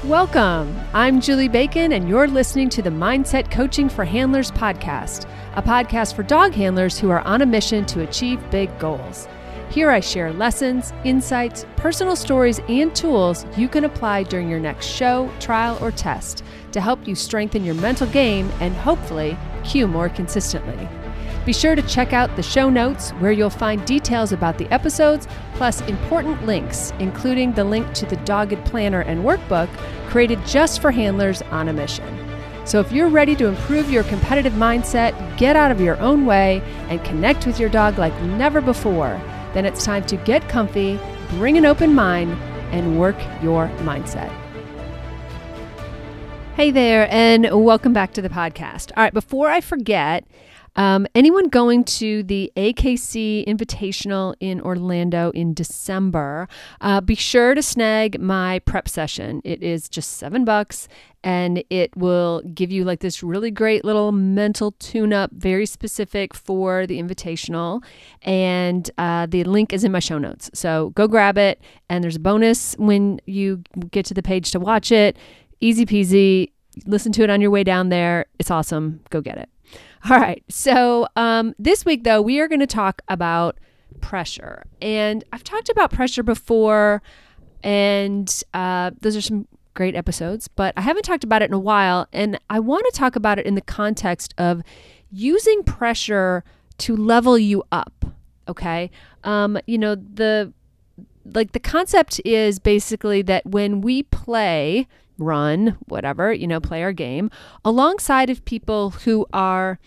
Welcome. I'm Julie Bacon, and you're listening to the Mindset Coaching for Handlers podcast, a podcast for dog handlers who are on a mission to achieve big goals. Here I share lessons, insights, personal stories, and tools you can apply during your next show, trial, or test to help you strengthen your mental game and hopefully cue more consistently. Be sure to check out the show notes where you'll find details about the episodes, plus important links, including the link to the Dogged Planner and Workbook created just for handlers on a mission. So if you're ready to improve your competitive mindset, get out of your own way, and connect with your dog like never before, then it's time to get comfy, bring an open mind, and work your mindset. Hey there, and welcome back to the podcast. All right, before I forget, anyone going to the AKC Invitational in Orlando in December, be sure to snag my prep session. It is just $7 and it will give you like this really great little mental tune-up, very specific for the Invitational. And the link is in my show notes. So go grab it. And there's a bonus when you get to the page to watch it. Easy peasy. Listen to it on your way down there. It's awesome. Go get it. All right. So this week, though, we are going to talk about pressure. And I've talked about pressure before, and those are some great episodes, but I haven't talked about it in a while. And I want to talk about it in the context of using pressure to level you up. Okay. The concept is basically that when we play, run, whatever, play our game alongside of people who are,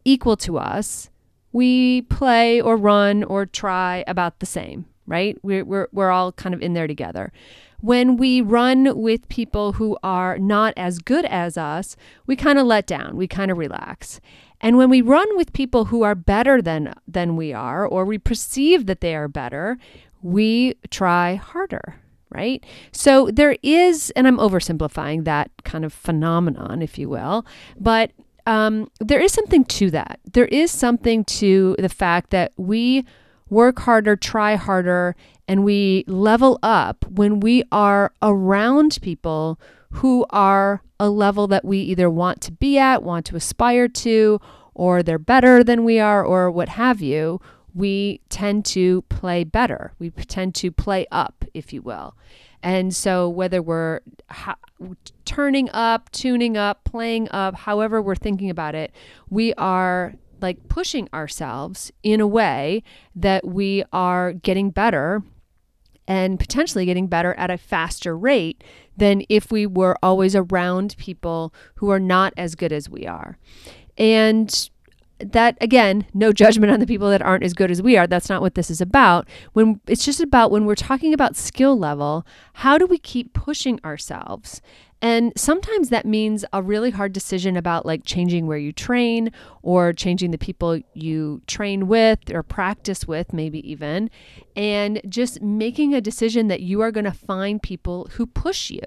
equal to us, we play or run or try about the same, right? We're all kind of in there together. When we run with people who are not as good as us, we kind of let down, we kind of relax. And when we run with people who are better than we are, or we perceive that they are better, we try harder. Right? So there is, and I'm oversimplifying that kind of phenomenon, if you will, but there is something to that. There is something to the fact that we work harder, try harder, and we level up when we are around people who are a level that we either want to be at, want to aspire to, or they're better than we are, or what have you. We tend to play better. We tend to play up, if you will. And so whether we're turning up, tuning up, playing up, however we're thinking about it, we are like pushing ourselves in a way that we are getting better and potentially getting better at a faster rate than if we were always around people who are not as good as we are. And that, again, no judgment on the people that aren't as good as we are. That's not what this is about. It's just about when we're talking about skill level, how do we keep pushing ourselves? And sometimes that means a really hard decision about like changing where you train or changing the people you train with or practice with, maybe even, and just making a decision that you are going to find people who push you.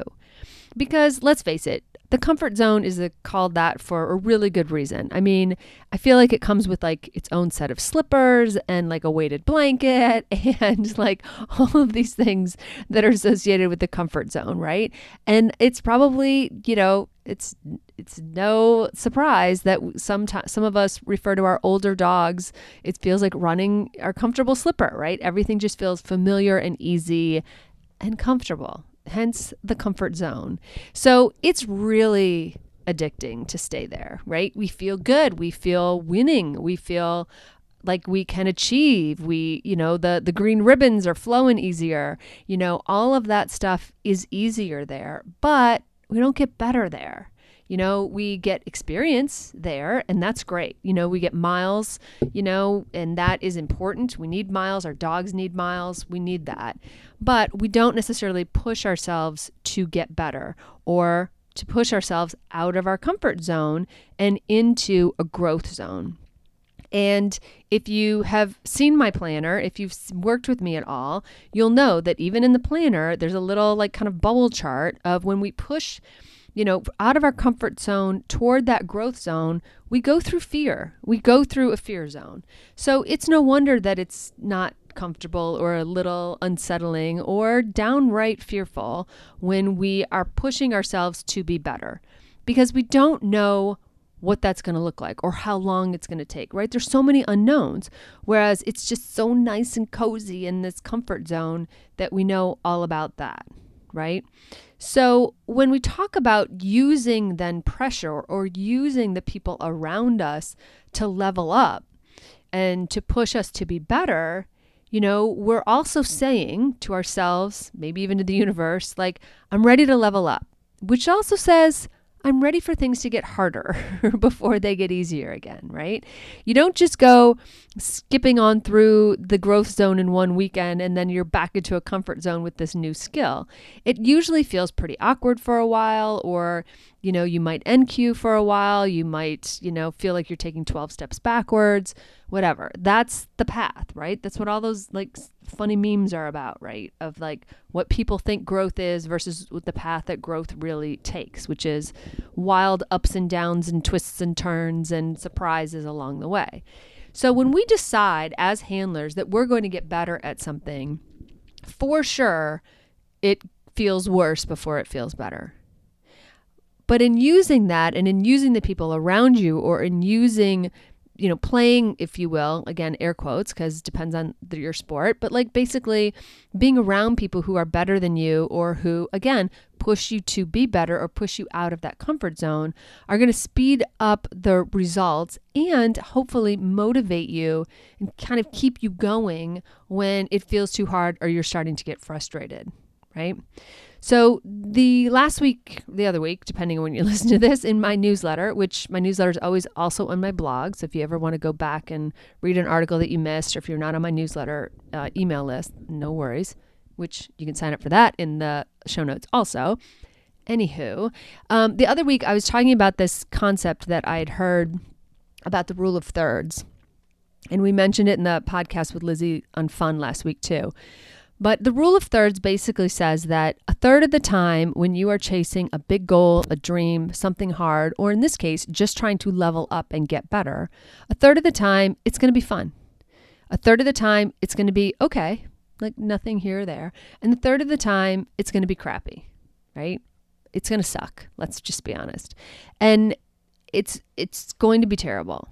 Because let's face it, the comfort zone is called that for a really good reason. I mean, I feel like it comes with like its own set of slippers and like a weighted blanket and like all of these things that are associated with the comfort zone, right? And it's probably, it's no surprise that some of us refer to our older dogs. It feels like running our comfortable slipper, right? Everything just feels familiar and easy and comfortable. Hence the comfort zone. So it's really addicting to stay there, right? We feel good. We feel winning. We feel like we can achieve. The green ribbons are flowing easier. All of that stuff is easier there, but we don't get better there. We get experience there, and that's great. We get miles, and that is important. We need miles. Our dogs need miles. We need that. But we don't necessarily push ourselves to get better or to push ourselves out of our comfort zone and into a growth zone. And if you have seen my planner, if you've worked with me at all, you'll know that even in the planner, there's a little like kind of bubble chart of when we push out of our comfort zone toward that growth zone, we go through fear. We go through a fear zone. So it's no wonder that it's not uncomfortable or a little unsettling or downright fearful when we are pushing ourselves to be better, because we don't know what that's going to look like or how long it's going to take, right? There's so many unknowns, whereas it's just so nice and cozy in this comfort zone that we know all about that, right? So when we talk about using then pressure or using the people around us to level up and to push us to be better, we're also saying to ourselves, maybe even to the universe, like, I'm ready to level up, which also says, I'm ready for things to get harder before they get easier again, right? You don't just go skipping on through the growth zone in one weekend and then you're back into a comfort zone with this new skill. It usually feels pretty awkward for a while, or, you might NQ for a while. You might, feel like you're taking 12 steps backwards, whatever. That's the path, right? That's what all those funny memes are about, right? Of what people think growth is versus what the path that growth really takes, which is wild ups and downs and twists and turns and surprises along the way. So when we decide as handlers that we're going to get better at something, for sure, it feels worse before it feels better. But in using that and in using the people around you, or in using, playing, if you will, again, air quotes, because it depends on your sport, but basically being around people who are better than you, or who, again, push you to be better or push you out of that comfort zone, are going to speed up the results and hopefully motivate you and kind of keep you going when it feels too hard or you're starting to get frustrated, right? So the other week, depending on when you listen to this, in my newsletter, which my newsletter is always also on my blog. So if you ever want to go back and read an article that you missed, or if you're not on my newsletter email list, no worries, which you can sign up for that in the show notes also. Anywho, the other week I was talking about this concept that I had heard about the rule of thirds. And we mentioned it in the podcast with Lizzie on Fun last week too. But the rule of thirds basically says that a third of the time when you are chasing a big goal, a dream, something hard, or in this case, just trying to level up and get better, a third of the time it's going to be fun. A third of the time it's going to be okay, like nothing here or there. And the third of the time it's going to be crappy, right? It's going to suck. Let's just be honest. And it's going to be terrible.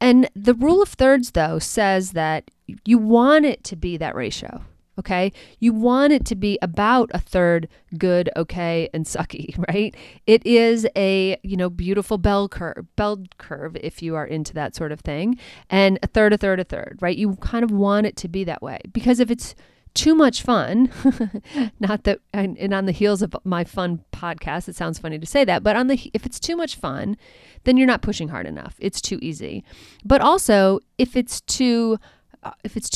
And the rule of thirds, though, says that you want it to be that ratio. Okay, you want it to be about a third good, okay, and sucky, right? It is a, beautiful bell curve, if you are into that sort of thing, and a third, right? You kind of want it to be that way, because if it's too much fun, not that, and on the heels of my fun podcast, it sounds funny to say that, but if it's too much fun, then you're not pushing hard enough. It's too easy. But also, if it's too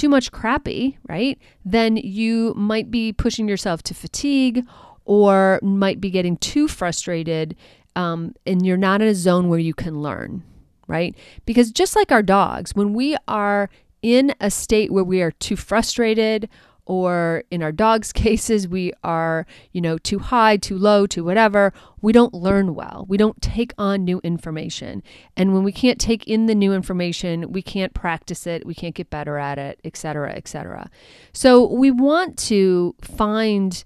much crappy, right, then you might be pushing yourself to fatigue, or might be getting too frustrated, and you're not in a zone where you can learn, right? Because just like our dogs, when we are in a state where we are too frustrated, or in our dogs' cases, we are, too high, too low, too whatever, we don't learn well. We don't take on new information. And when we can't take in the new information, we can't practice it, we can't get better at it, et cetera, et cetera. So we want to find,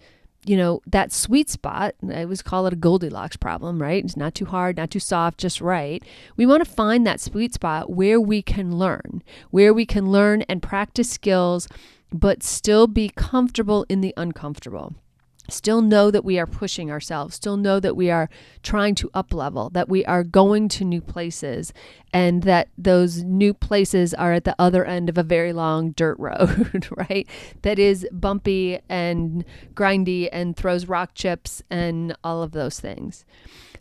that sweet spot. I always call it a Goldilocks problem, right? It's not too hard, not too soft, just right. We want to find that sweet spot where we can learn and practice skills, but still be comfortable in the uncomfortable. Still know that we are pushing ourselves, still know that we are trying to up level, that we are going to new places, and that those new places are at the other end of a very long dirt road, right? That is bumpy and grindy and throws rock chips and all of those things.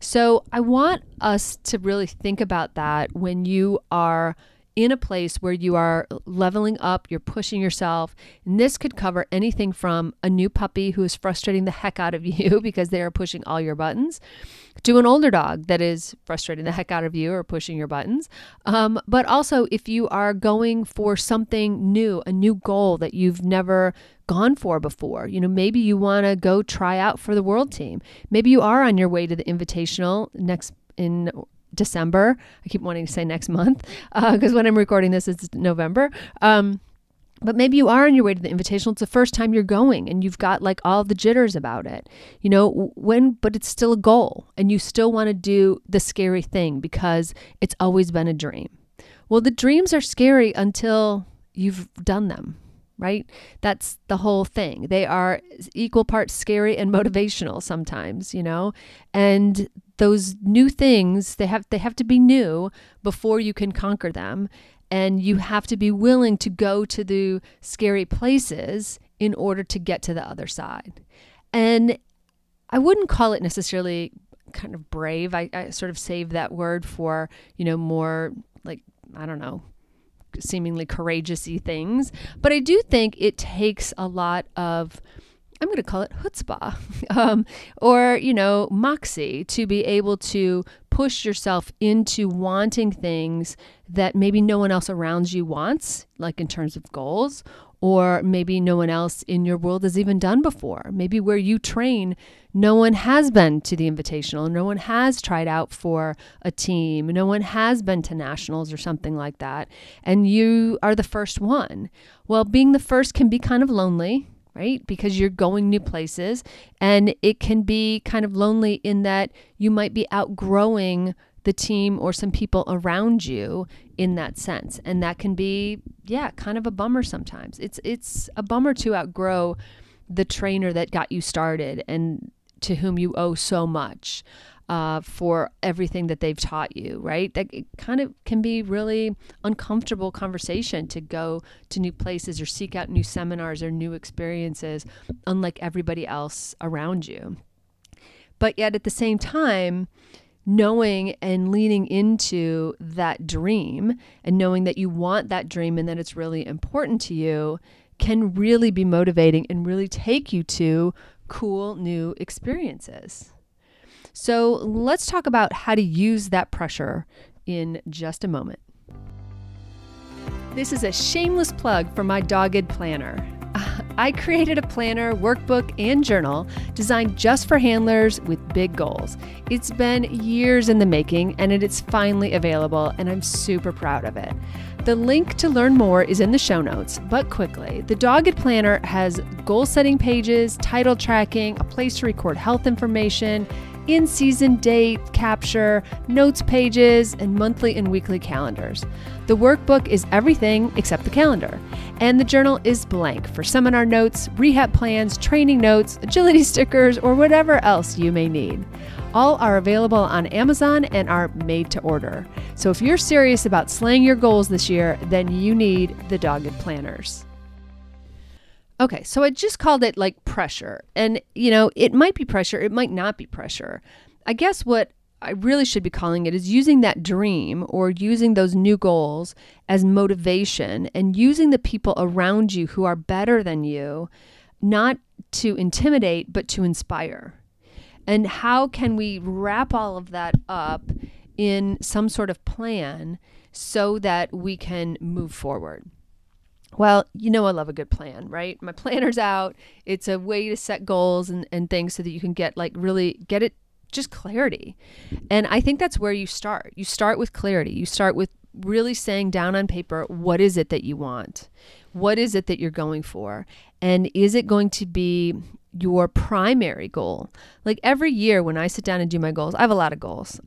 So I want us to really think about that when you are in a place where you are leveling up, you're pushing yourself. And this could cover anything from a new puppy who is frustrating the heck out of you because they are pushing all your buttons, to an older dog that is frustrating the heck out of you or pushing your buttons. But also if you are going for something new, a new goal that you've never gone for before, maybe you want to go try out for the world team. Maybe you are on your way to the Invitational in December. I keep wanting to say next month because when I'm recording this, it's November. But maybe you are on your way to the invitational. It's the first time you're going and you've got like all the jitters about it, but it's still a goal and you still want to do the scary thing because it's always been a dream. Well, the dreams are scary until you've done them, right? That's the whole thing. They are equal parts scary and motivational sometimes, and those new things, they have to be new before you can conquer them. And you have to be willing to go to the scary places in order to get to the other side. And I wouldn't call it necessarily kind of brave. I sort of save that word for, more like, I don't know, seemingly courageous-y things. But I do think it takes a lot of, I'm going to call it chutzpah, or, moxie to be able to push yourself into wanting things that maybe no one else around you wants, like in terms of goals, or maybe no one else in your world has even done before. Maybe where you train, no one has been to the invitational, no one has tried out for a team, no one has been to nationals or something like that, and you are the first one. Well, being the first can be kind of lonely, right? Because you're going new places, and it can be kind of lonely in that you might be outgrowing the team or some people around you in that sense. And that can be, kind of a bummer sometimes. It's a bummer to outgrow the trainer that got you started and to whom you owe so much for everything that they've taught you, right? That it kind of can be really uncomfortable conversation to go to new places or seek out new seminars or new experiences, unlike everybody else around you. But yet at the same time, knowing and leaning into that dream and knowing that you want that dream and that it's really important to you can really be motivating and really take you to cool new experiences. So let's talk about how to use that pressure in just a moment. This is a shameless plug for my Dogged Planner. I created a planner, workbook, and journal designed just for handlers with big goals. It's been years in the making, and it is finally available, and I'm super proud of it. The link to learn more is in the show notes, but quickly, the Dogged Planner has goal-setting pages, title tracking, a place to record health information, in-season date capture, notes pages, and monthly and weekly calendars. The workbook is everything except the calendar, and the journal is blank for seminar notes, rehab plans, training notes, agility stickers, or whatever else you may need. All are available on Amazon and are made to order. So if you're serious about slaying your goals this year, then you need the Dogged Planners. Okay, so I just called it like pressure. And, it might be pressure, it might not be pressure. I guess what I really should be calling it is using that dream or using those new goals as motivation and using the people around you who are better than you, not to intimidate, but to inspire. And how can we wrap all of that up in some sort of plan so that we can move forward? Well, I love a good plan, right? My planner's out. It's a way to set goals and things so that you can really get it, just clarity. And I think that's where you start. You start with clarity. You start with really saying down on paper, what is it that you want? What is it that you're going for? And is it going to be your primary goal? Like every year when I sit down and do my goals, I have a lot of goals.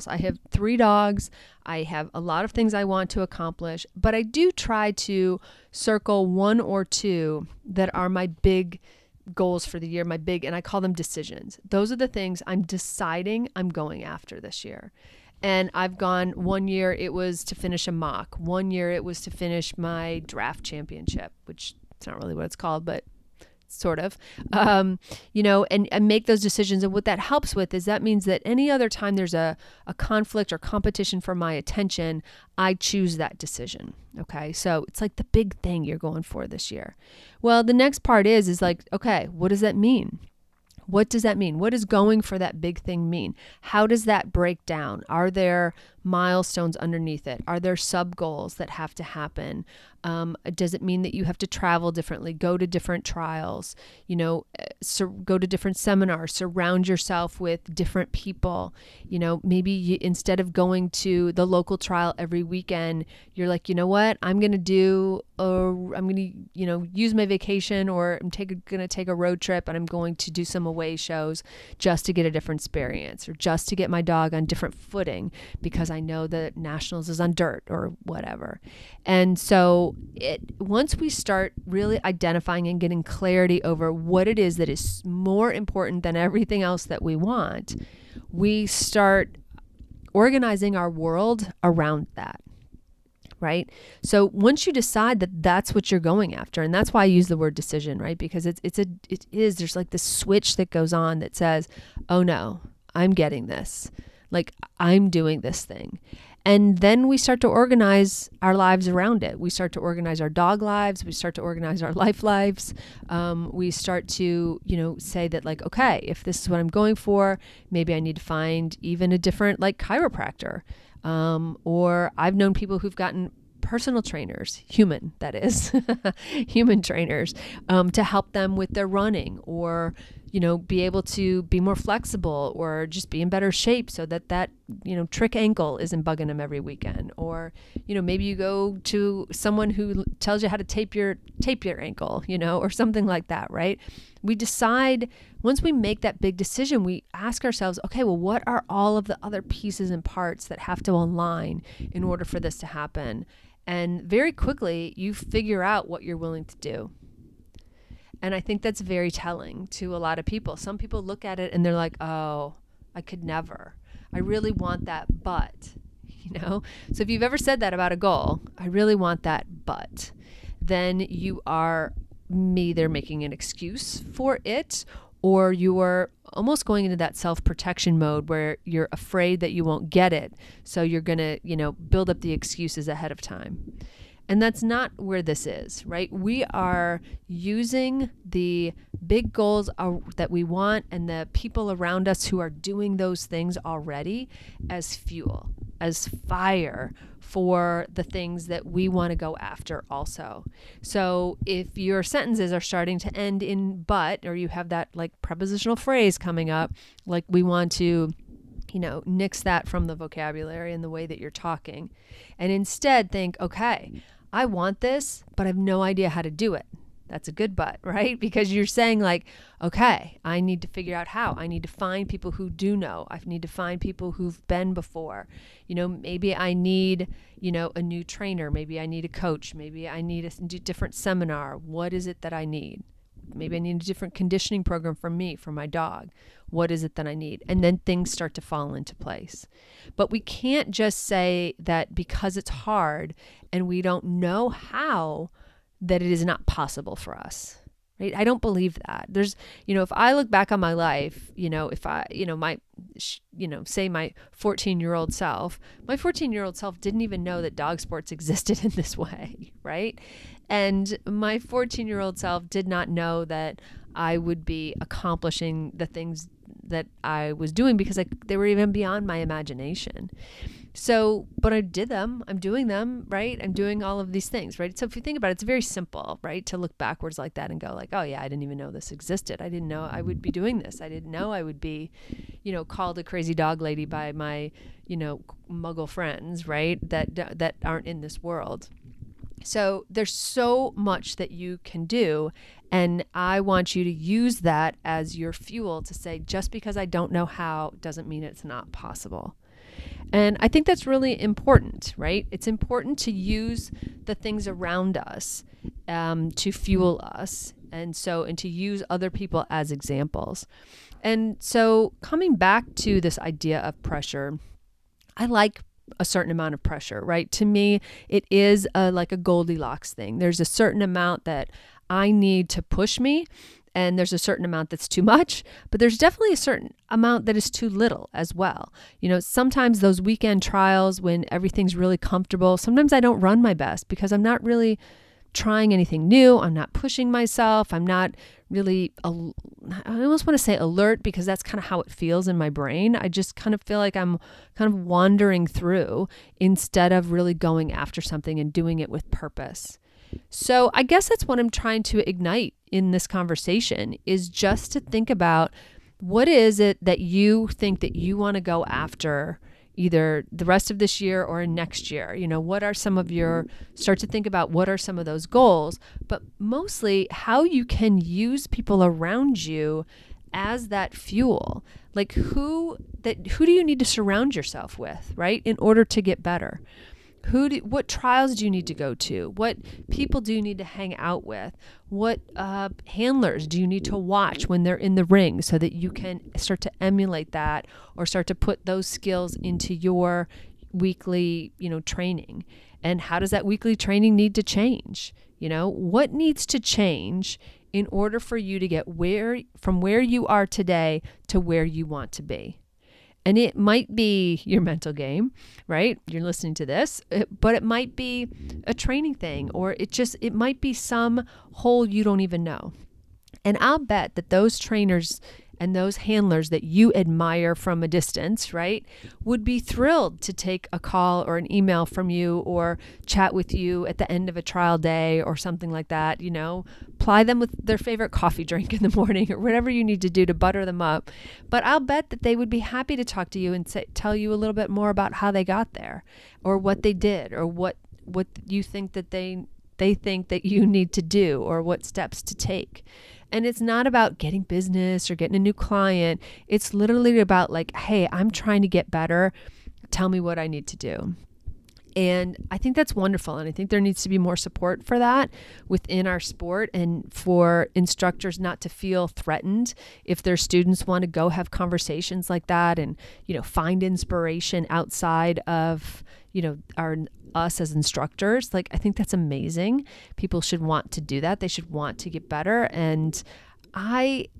I have 3 dogs. I have a lot of things I want to accomplish, but I do try to circle 1 or 2 that are my big goals for the year, and I call them decisions. Those are the things I'm deciding I'm going after this year. And I've gone, one year it was to finish a mock. One year it was to finish my draft championship, which it's not really what it's called, but sort of, and make those decisions. And what that helps with is that means that any other time there's a conflict or competition for my attention, I choose that decision. Okay. So it's like the big thing you're going for this year. Well, the next part is like, okay, what does that mean? What does that mean? What does going for that big thing mean? How does that break down? Are there milestones underneath it? Are there sub goals that have to happen? Does it mean that you have to travel differently, go to different trials, go to different seminars, surround yourself with different people? Maybe instead of going to the local trial every weekend, you're like, you know what, I'm going to use my vacation, or I'm going to take a road trip and I'm going to do some away shows just to get a different experience, or just to get my dog on different footing because I know that nationals is on dirt or whatever. And so once we start really identifying and getting clarity over what it is that is more important than everything else that we want, we start organizing our world around that. Right? So once you decide that that's what you're going after, and that's why I use the word decision, right? Because there's like this switch that goes on that says, oh no, I'm getting this. Like, I'm doing this thing. And then we start to organize our lives around it. We start to organize our dog lives. We start to organize our life lives. We start to, say that, like, okay, if this is what I'm going for, maybe I need to find even a different, like, chiropractor. Or I've known people who've gotten personal trainers, human trainers, to help them with their running, or, be able to be more flexible, or just be in better shape so that trick ankle isn't bugging them every weekend. Or, maybe you go to someone who tells you how to tape your ankle, or something like that, right? We decide, once we make that big decision, we ask ourselves, okay, well, what are all of the other pieces and parts that have to align in order for this to happen? And very quickly, you figure out what you're willing to do. And I think that's very telling to a lot of people. Some people look at it and they're like, oh, I could never. I really want that, but, So if you've ever said that about a goal, I really want that, but, then you are either making an excuse for it, or you are almost going into that self-protection mode where you're afraid that you won't get it. So you're going to, build up the excuses ahead of time. And that's not where this is, right? We are using the big goals that we want and the people around us who are doing those things already as fuel, as fire for the things that we want to go after also. So if your sentences are starting to end in but, or you have that like prepositional phrase coming up, like we want to nix that from the vocabulary and the way that you're talking, and instead think, okay, I want this, but I have no idea how to do it. That's a good but, right? Because you're saying like, okay, I need to figure out how. I need to find people who do know. I need to find people who've been before. Maybe I need, a new trainer. Maybe I need a coach. Maybe I need a different seminar. What is it that I need? Maybe I need a different conditioning program for me, for my dog. What is it that I need? And then things start to fall into place. But we can't just say that because it's hard and we don't know how, that it is not possible for us, right? I don't believe that. There's, if I look back on my life, if I, say my 14-year-old self, my 14-year-old self didn't even know that dog sports existed in this way, right? And my 14-year-old self did not know that I would be accomplishing the things that I was doing because they were even beyond my imagination. So, but I did them. I'm doing them, right? I'm doing all of these things, right? So if you think about it, it's very simple, right? To look backwards like that and go like, oh yeah, I didn't even know this existed. I didn't know I would be doing this. I didn't know I would be, called a crazy dog lady by my, muggle friends, right? That aren't in this world. So there's so much that you can do, and I want you to use that as your fuel to say, just because I don't know how doesn't mean it's not possible. And I think that's really important, right? It's important to use the things around us to fuel us, and to use other people as examples. And so coming back to this idea of pressure, I like a certain amount of pressure, right? To me, it is like a Goldilocks thing. There's a certain amount that I need to push me, and there's a certain amount that's too much, but there's definitely a certain amount that is too little as well. Sometimes those weekend trials when everything's really comfortable, sometimes I don't run my best because I'm not really trying anything new. I'm not pushing myself. I'm not really, I almost want to say alert, because that's kind of how it feels in my brain. I just kind of feel like I'm kind of wandering through instead of really going after something and doing it with purpose. So I guess that's what I'm trying to ignite in this conversation, is just to think about, what is it that you think that you want to go after either the rest of this year or next year? What are some of start to think about what are some of those goals, but mostly how you can use people around you as that fuel. Like who do you need to surround yourself with, right? In order to get better. What trials do you need to go to? What people do you need to hang out with? What handlers do you need to watch when they're in the ring, so that you can start to emulate that, or start to put those skills into your weekly, training? And how does that weekly training need to change? What needs to change in order for you to get from where you are today to where you want to be? And it might be your mental game, right? You're listening to this, but it might be a training thing, or it might be some hole you don't even know. And I'll bet that those trainers and those handlers that you admire from a distance, right, would be thrilled to take a call or an email from you, or chat with you at the end of a trial day or something like that. Ply them with their favorite coffee drink in the morning, or whatever you need to do to butter them up. But I'll bet that they would be happy to talk to you and tell you a little bit more about how they got there, or what they did, or what you think that they think that you need to do, or what steps to take. And it's not about getting business or getting a new client. It's literally about like, hey, I'm trying to get better. Tell me what I need to do. And I think that's wonderful. And I think there needs to be more support for that within our sport, and for instructors not to feel threatened if their students want to go have conversations like that, and, find inspiration outside of, us as instructors. Like, I think that's amazing. People should want to do that. They should want to get better. And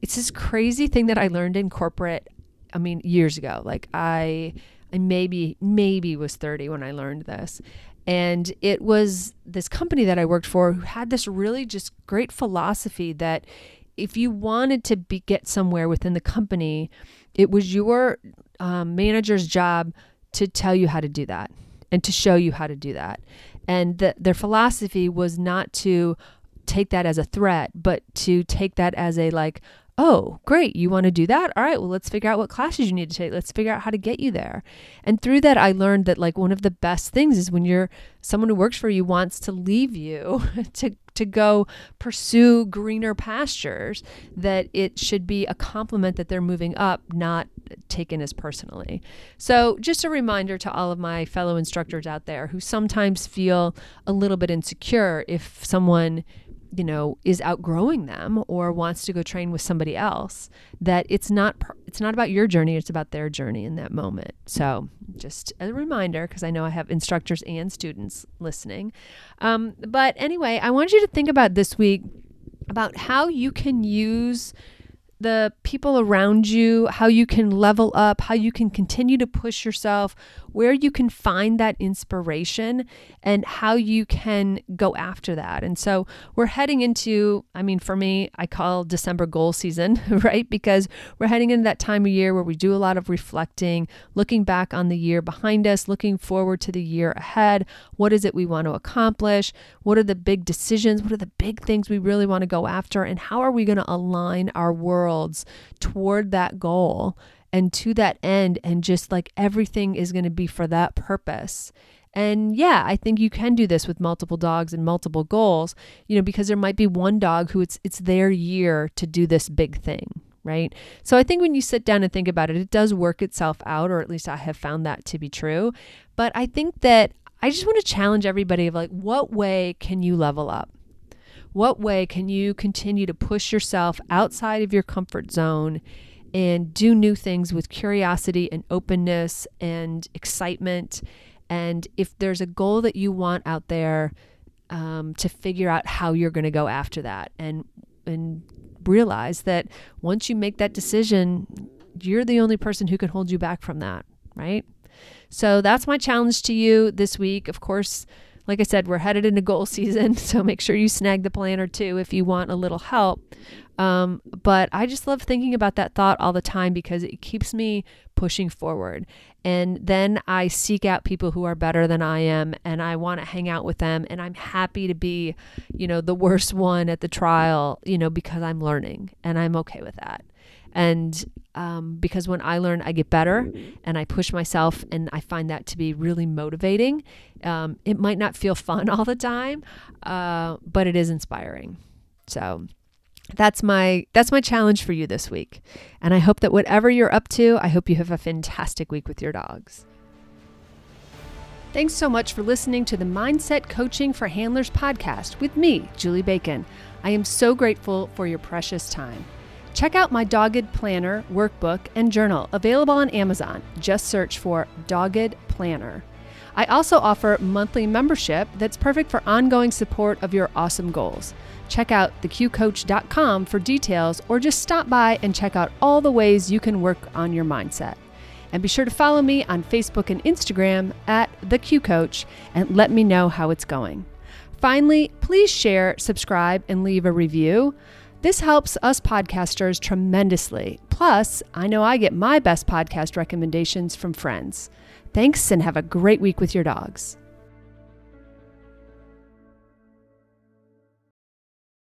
it's this crazy thing that I learned in corporate, years ago. Like I maybe was 30 when I learned this. And it was this company that I worked for who had this really just great philosophy that if you wanted to get somewhere within the company, it was your manager's job to tell you how to do that and to show you how to do that. And their philosophy was not to take that as a threat, but to take that as a like, oh, great, you want to do that? All right, well, let's figure out what classes you need to take. Let's figure out how to get you there. And through that, I learned that like one of the best things is when someone who works for you wants to leave you to go pursue greener pastures, that it should be a compliment that they're moving up, not taken as personally. So just a reminder to all of my fellow instructors out there who sometimes feel a little bit insecure if someone is outgrowing them or wants to go train with somebody else, that it's not about your journey, it's about their journey in that moment. So just a reminder, because I know I have instructors and students listening. But anyway, I want you to think about this week about how you can use the people around you, how you can level up, how you can continue to push yourself, where you can find that inspiration, and how you can go after that. And so we're heading into, for me, I call December goal season, right? Because we're heading into that time of year where we do a lot of reflecting, looking back on the year behind us, looking forward to the year ahead. What is it we want to accomplish? What are the big decisions? What are the big things we really want to go after? And how are we going to align our worlds toward that goal and to that end? And just like everything is going to be for that purpose. And yeah, I think you can do this with multiple dogs and multiple goals, because there might be one dog who it's their year to do this big thing, right? So I think when you sit down and think about it, it does work itself out, or at least I have found that to be true. But I think that I just want to challenge everybody of like, what way can you level up? What way can you continue to push yourself outside of your comfort zone and do new things with curiosity and openness and excitement? And if there's a goal that you want out there, to figure out how you're going to go after that, and realize that once you make that decision, you're the only person who can hold you back from that, right? So that's my challenge to you this week. Of course, Like I said, we're headed into goal season, so make sure you snag the planner too if you want a little help. But I just love thinking about that thought all the time because it keeps me pushing forward. And then I seek out people who are better than I am, and I want to hang out with them. And I'm happy to be, the worst one at the trial, because I'm learning, and I'm okay with that. And because when I learn, I get better and I push myself, and I find that to be really motivating. It might not feel fun all the time, but it is inspiring. So that's my challenge for you this week. And I hope that whatever you're up to, I hope you have a fantastic week with your dogs. Thanks so much for listening to the Mindset Coaching for Handlers podcast with me, Julie Bacon. I am so grateful for your precious time. Check out my Dogged Planner, workbook, and journal available on Amazon. Just search for Dogged Planner. I also offer monthly membership that's perfect for ongoing support of your awesome goals. Check out theqcoach.com for details, or just stop by and check out all the ways you can work on your mindset. And be sure to follow me on Facebook and Instagram at theqcoach and let me know how it's going. Finally, please share, subscribe, and leave a review. This helps us podcasters tremendously. Plus, I know I get my best podcast recommendations from friends. Thanks, and have a great week with your dogs.